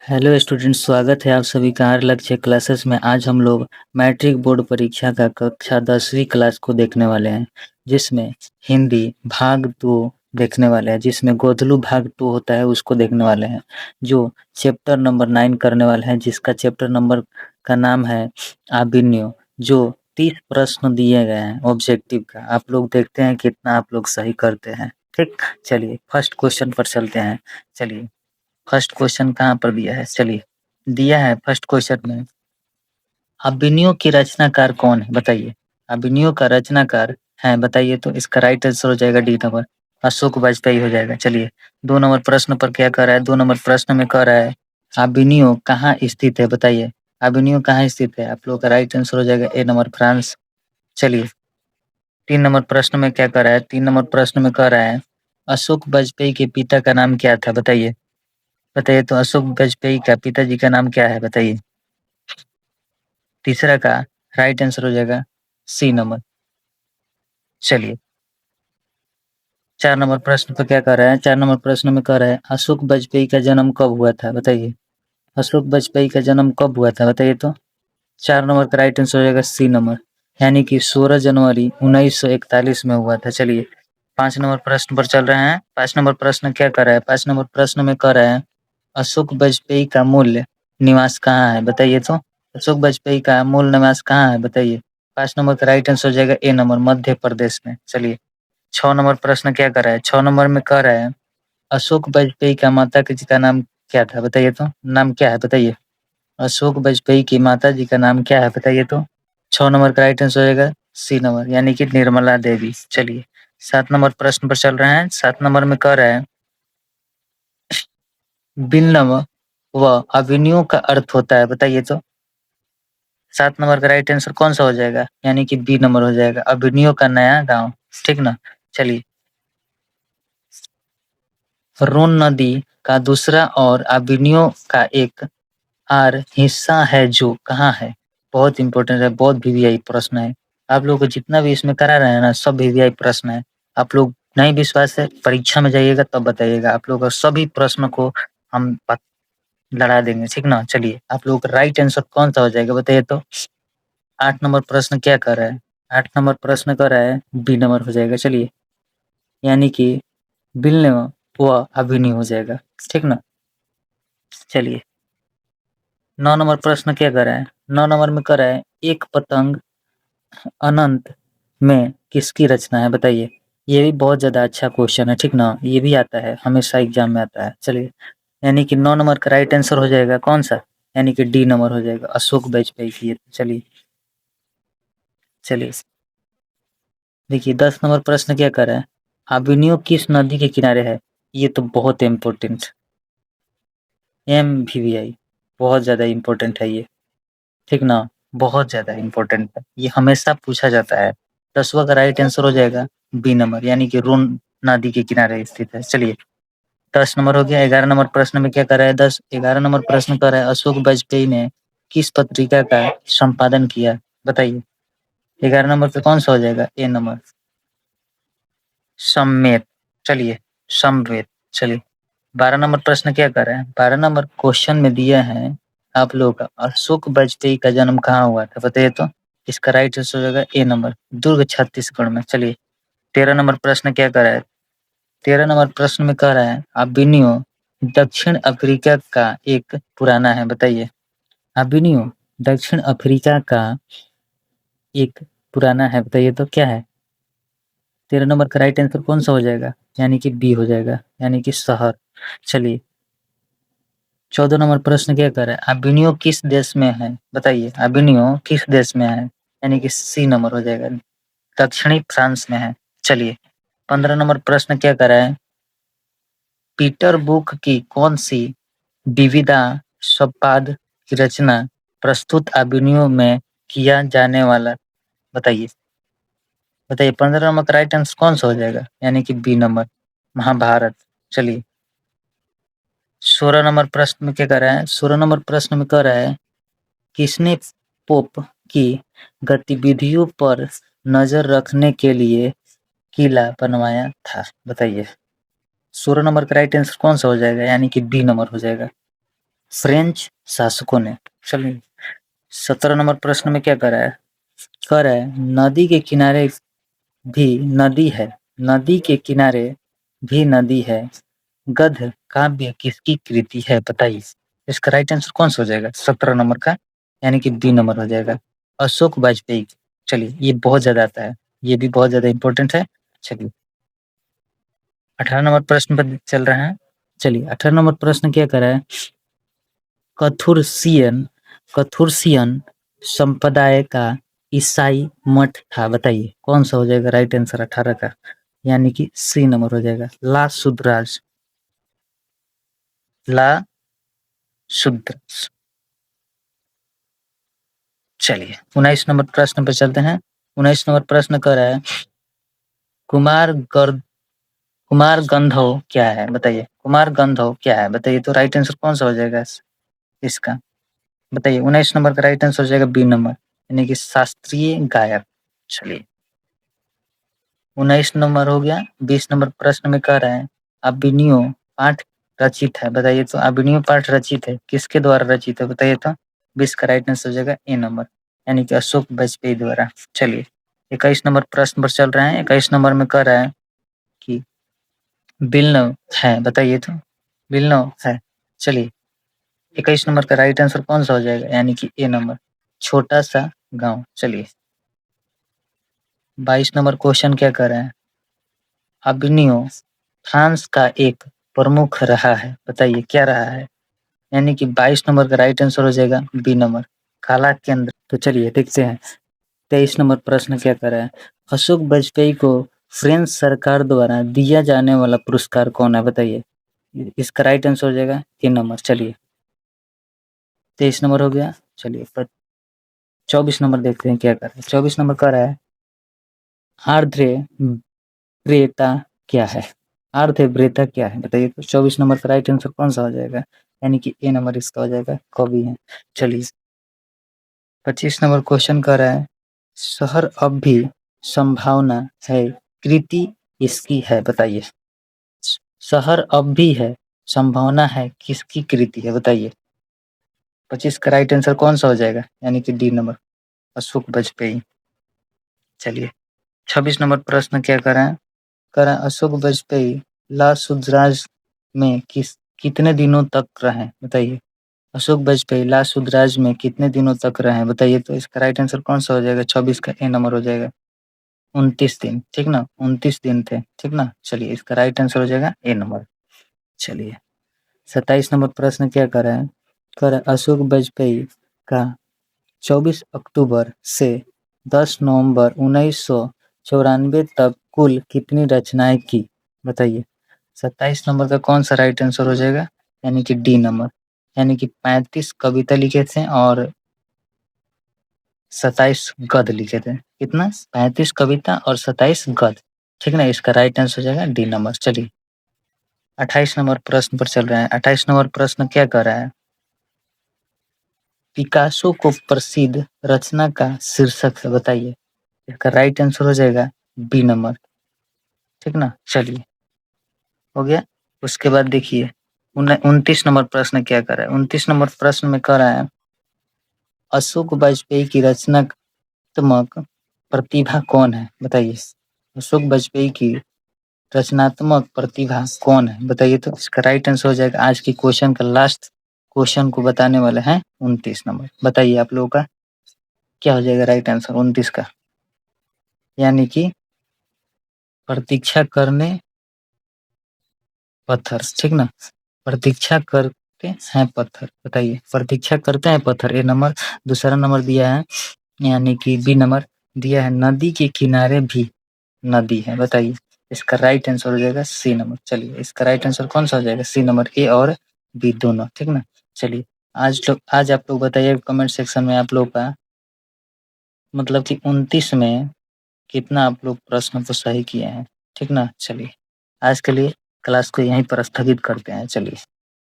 Hello students, स्वागत है आप सभी का आर लक्ष्य क्लासेस में। आज हम लोग मैट्रिक बोर्ड परीक्षा का कक्षा 10वीं क्लास को देखने वाले हैं, जिसमें हिंदी भाग 2 देखने वाले हैं, जिसमें गोदलू भाग 2 होता है उसको देखने वाले हैं, जो चैप्टर नंबर 9 करने वाले हैं, जिसका चैप्टर नंबर का नाम है अभिनय। जो 30 प्रश्न दिए गए हैं ऑब्जेक्टिव का, आप लोग देखते हैं कितना आप लोग सही करते हैं। ठीक, चलिए फर्स्ट क्वेश्चन पर चलते हैं। चलिए फर्स्ट क्वेश्चन कहाँ पर दिया है, चलिए दिया है फर्स्ट क्वेश्चन में, अभिनयों की रचनाकार कौन है बताइए। अभिनयों का रचनाकार है बताइए, तो इसका राइट आंसर हो जाएगा डी नंबर, अशोक वाजपेयी हो जाएगा। चलिए 2 नंबर प्रश्न पर क्या कर रहा है, 2 नंबर प्रश्न में कह रहा है अभिनयो कहाँ स्थित है बताइए। अभिनयो कहाँ स्थित है, आप लोगों का राइट आंसर हो जाएगा ए नंबर, फ्रांस। चलिए 3 नंबर प्रश्न में क्या कर रहा है, 3 नंबर प्रश्न में कह रहा है अशोक वाजपेयी के पिता का नाम क्या था बताइए। बताइए तो अशोक वाजपेयी का पिताजी का नाम क्या है बताइए। तीसरा का राइट आंसर हो जाएगा सी नंबर। चलिए 4 नंबर प्रश्न पर क्या कर रहा है, 4 नंबर प्रश्न में कह रहा है अशोक वाजपेयी का जन्म कब हुआ था बताइए। अशोक वाजपेयी का जन्म कब हुआ था बताइए तो। 4 नंबर का राइट आंसर हो जाएगा सी नंबर, यानी कि 16 जनवरी 1941 में हुआ था। चलिए 5 नंबर प्रश्न पर चल रहे हैं। 5 नंबर प्रश्न क्या कर रहा है, 5 नंबर प्रश्न में कह रहा है अशोक वाजपेयी का मूल निवास कहाँ है बताइए तो। अशोक वाजपेयी का मूल निवास कहाँ है बताइए। 5 नंबर का राइट आंसर हो जाएगा ए नंबर, मध्य प्रदेश में। चलिए 6 नंबर प्रश्न क्या कर रहा है, 6 नंबर में कह रहा है अशोक वाजपेयी का माता जी का नाम क्या था बताइए तो। नाम क्या है बताइए। अशोक वाजपेयी की माता जी का नाम क्या है बताइए तो। 6 नंबर का राइट आंसर हो जाएगा सी नंबर, यानी कि निर्मला देवी। चलिए 7 नंबर प्रश्न पर चल रहे हैं। 7 नंबर में कह रहा है भिन्नम व अभिनयों का अर्थ होता है बताइए तो। 7 नंबर का राइट आंसर कौन सा हो जाएगा, यानी कि बी नंबर हो जाएगा, अभिनयों का नया गांव। ठीक ना। चलिए रोन नदी का दूसरा और अभिनयों का एक आर हिस्सा है जो कहाँ है। बहुत इंपॉर्टेंट है, बहुत वीवीआई प्रश्न है। आप लोग को जितना भी इसमें करा रहे हैं ना, सब वीवीआई प्रश्न है। आप लोग नहीं विश्वास है, परीक्षा में जाइएगा तब बताइएगा। आप लोग का सभी प्रश्न को हम लड़ा देंगे, ठीक ना। चलिए आप लोग का राइट आंसर कौन सा हो जाएगा बताइए तो। 8 नंबर प्रश्न क्या कर रहा है, 8 नंबर प्रश्न कर रहा है बी नंबर हो जाएगा। चलिए यानी कि बिल व अभिनय हो जाएगा, ठीक ना। चलिए 9 नंबर प्रश्न क्या कर रहा है, 9 नंबर में कर रहा है एक पतंग अनंत में किसकी रचना है बताइए। ये भी बहुत ज्यादा अच्छा क्वेश्चन है, ठीक ना। ये भी आता है, हमेशा एग्जाम में आता है। चलिए यानी कि 9 नंबर का राइट आंसर हो जाएगा कौन सा, यानी कि डी नंबर हो जाएगा, अशोक वाजपेयी की है। चलिए चलिए देखिए 10 नंबर प्रश्न क्या कर रहा है, अभिनयो किस नदी के किनारे है। ये तो बहुत इम्पोर्टेंट, MVVI बहुत ज्यादा इम्पोर्टेंट है ये, ठीक ना। बहुत ज्यादा इम्पोर्टेंट है, ये हमेशा पूछा जाता है। 10वां का राइट आंसर हो जाएगा बी नंबर, यानी कि रोन नदी के किनारे स्थित है। चलिए 10 नंबर हो गया। 11 नंबर प्रश्न में क्या कर रहा है, 11 नंबर प्रश्न कर रहा है अशोक वाजपेयी ने किस पत्रिका का संपादन किया बताइए। 11 नंबर पे कौन सा हो जाएगा, ए नंबर, सम्मेत। चलिए समवेत। चलिए 12 नंबर प्रश्न क्या कर रहे हैं, 12 नंबर क्वेश्चन में दिया है आप लोगों का अशोक वाजपेयी का जन्म कहाँ हुआ था बताइए तो। इसका राइट आंसर हो जाएगा ए नंबर, दुर्ग छत्तीसगढ़ में। चलिए 13 नंबर प्रश्न क्या कर रहा है, 13 नंबर प्रश्न में कह रहा है अभिनयो दक्षिण अफ्रीका का एक पुराना है बताइए। अभिनयो दक्षिण अफ्रीका का एक पुराना है बताइए तो क्या है। 13 नंबर का राइट आंसर कौन सा हो जाएगा, यानी कि बी हो जाएगा, यानी कि शहर। चलिए 14 नंबर प्रश्न क्या कर रहा है, अभिनयो किस देश में है बताइए। अभिनयो किस देश में है, यानी कि सी नंबर हो जाएगा, दक्षिणी फ्रांस में है। चलिए 15 नंबर प्रश्न क्या कर रहा है, पीटर बुक की कौन सी विविधा संपाद की रचना प्रस्तुत अभिनयों में किया जाने वाला बताइए। बताइए 15 नंबर का राइट आंसर कौन सा हो जाएगा, यानी कि बी नंबर, महाभारत। चलिए 16 नंबर प्रश्न में क्या कर रहा है, 16 नंबर प्रश्न में कह रहा है किसने पोप की गतिविधियों पर नजर रखने के लिए किला बनवाया था बताइए। 16 नंबर का राइट आंसर कौन सा हो जाएगा, यानी कि बी नंबर हो जाएगा, फ्रेंच शासकों ने। चलिए 17 नंबर प्रश्न में क्या कर रहा है, कह रहा है नदी के किनारे भी नदी है, नदी के किनारे भी नदी है, गद्य काव्य किसकी कृति है बताइए। इसका राइट आंसर कौन सा हो जाएगा 17 नंबर का, यानी कि बी नंबर हो जाएगा, अशोक वाजपेयी। चलिए ये बहुत ज्यादा आता है, ये भी बहुत ज्यादा इंपॉर्टेंट है। चलिए 18 नंबर प्रश्न पर चल रहे हैं। चलिए 18 नंबर प्रश्न क्या कर रहा है, कथुर्सियन कथुर्सियन संप्रदाय का ईसाई मठ था बताइए, कौन सा हो जाएगा राइट आंसर 18 का, यानी कि सी नंबर हो जाएगा, ला शुद्राज, ला शुद्राज। चलिए 19 नंबर प्रश्न पर चलते हैं। 19 नंबर प्रश्न कर रहा है कुमार गर्द कुमार गंधर्व क्या है बताइए, कुमार गंधर्व क्या है बताइए, तो राइट आंसर कौन सा हो जाएगा इसका बताइए। 19 नंबर का राइट आंसर हो जाएगा बी नंबर, यानी कि शास्त्रीय गायक। चलिए 19 नंबर हो गया। 20 नंबर प्रश्न में कह रहा है अभिनयो पाठ रचित है बताइए, तो अभिनयो पाठ रचित है किसके द्वारा रचित है बताइए, तो 20 का राइट आंसर हो जाएगा ए नंबर, यानी कि अशोक वाजपेयी द्वारा। चलिए 21 नंबर प्रश्न पर चल रहे हैं। 21 नंबर में कह रहा है कि बिलनव है बताइए, तो बिलनव है। चलिए 21 नंबर का राइट आंसर कौन सा हो जाएगा, यानी कि ए नंबर, छोटा सा गांव। चलिए 22 नंबर क्वेश्चन क्या कर रहे हैं, अभिनयो फ्रांस का एक प्रमुख रहा है बताइए क्या रहा है, यानी कि 22 नंबर का राइट आंसर हो जाएगा बी नंबर, काला केंद्र। तो चलिए देखते हैं 23 नंबर प्रश्न क्या कर रहा है, अशोक वाजपेयी को फ्रेंच सरकार द्वारा दिया जाने वाला पुरस्कार कौन है बताइए, इसका राइट आंसर हो जाएगा ए नंबर। चलिए 23 नंबर हो गया। चलिए 24 नंबर देखते हैं क्या कर रहा है। 24 नंबर कर रहा है आर्द्रे ब्रेटा क्या है, आर्द्रे ब्रेटा क्या है बताइए, तो 24 नंबर का राइट आंसर कौन सा हो जाएगा, यानी कि ए नंबर इसका हो जाएगा, कवि है। चलिए 25 नंबर क्वेश्चन कर रहा है शहर अब भी संभावना है कृति इसकी है बताइए, शहर अब भी है संभावना है किसकी कृति है बताइए। 25 का राइट आंसर कौन सा हो जाएगा, यानी कि डी नंबर, अशोक वाजपेयी। चलिए 26 नंबर प्रश्न क्या कर रहे हैं, कर रहे हैं अशोक वाजपेयी ला सुधराज में कितने दिनों तक रहे बताइए, अशोक वाजपेयी ला सुधराज में कितने दिनों तक रहे बताइए, तो इसका राइट आंसर कौन सा हो जाएगा, 24 का ए नंबर हो जाएगा, 29 दिन। ठीक ना, 29 दिन थे, ठीक ना। चलिए इसका राइट आंसर हो जाएगा ए नंबर। चलिए 27 नंबर प्रश्न क्या कर रहे हैं, कर अशोक वाजपेयी का 24 अक्टूबर से 10 नवंबर 1994 तक कुल कितनी रचनाएं की बताइए। 27 नंबर का कौन सा राइट आंसर हो जाएगा, यानी कि डी नंबर, यानी कि 35 कविता लिखे थे और 27 गद्य लिखे थे। कितना, 35 कविता और 27 गद्य। ठीक ना, इसका राइट आंसर हो जाएगा डी नंबर। चलिए 28 नंबर प्रश्न पर चल रहे हैं। 28 नंबर प्रश्न क्या कर रहा है, पिकासो को प्रसिद्ध रचना का शीर्षक है बताइए, इसका राइट आंसर हो जाएगा बी नंबर। ठीक ना, चलिए हो गया। उसके बाद देखिए 29 नंबर प्रश्न क्या कर रहा है, 29 नंबर प्रश्न में कह रहा है अशोक वाजपेयी की रचनात्मक प्रतिभा कौन है बताइए, अशोक वाजपेयी की रचनात्मक प्रतिभा कौन है बताइए, तो इसका राइट आंसर हो जाएगा, आज की क्वेश्चन का लास्ट क्वेश्चन को बताने वाले हैं 29 नंबर। बताइए आप लोगों का क्या हो जाएगा राइट आंसर 29 का, यानी कि प्रतीक्षा करने पत्थर। ठीक ना, प्रतीक्षा करते हैं पत्थर, बताइए प्रतीक्षा करते हैं पत्थर, ए नंबर। दूसरा नंबर दिया है, यानी कि बी नंबर दिया है नदी के किनारे भी नदी है बताइए, इसका राइट आंसर हो जाएगा सी नंबर। चलिए इसका राइट आंसर कौन सा हो जाएगा, सी नंबर, ए और बी दोनों। ठीक ना, चलिए आज आप लोग बताइए कमेंट सेक्शन में आप लोग का मतलब कि 29 में कितना आप लोग प्रश्न को सही किए हैं। ठीक ना, चलिए आज के लिए क्लास को यहीं पर स्थगित करते हैं। चलिए।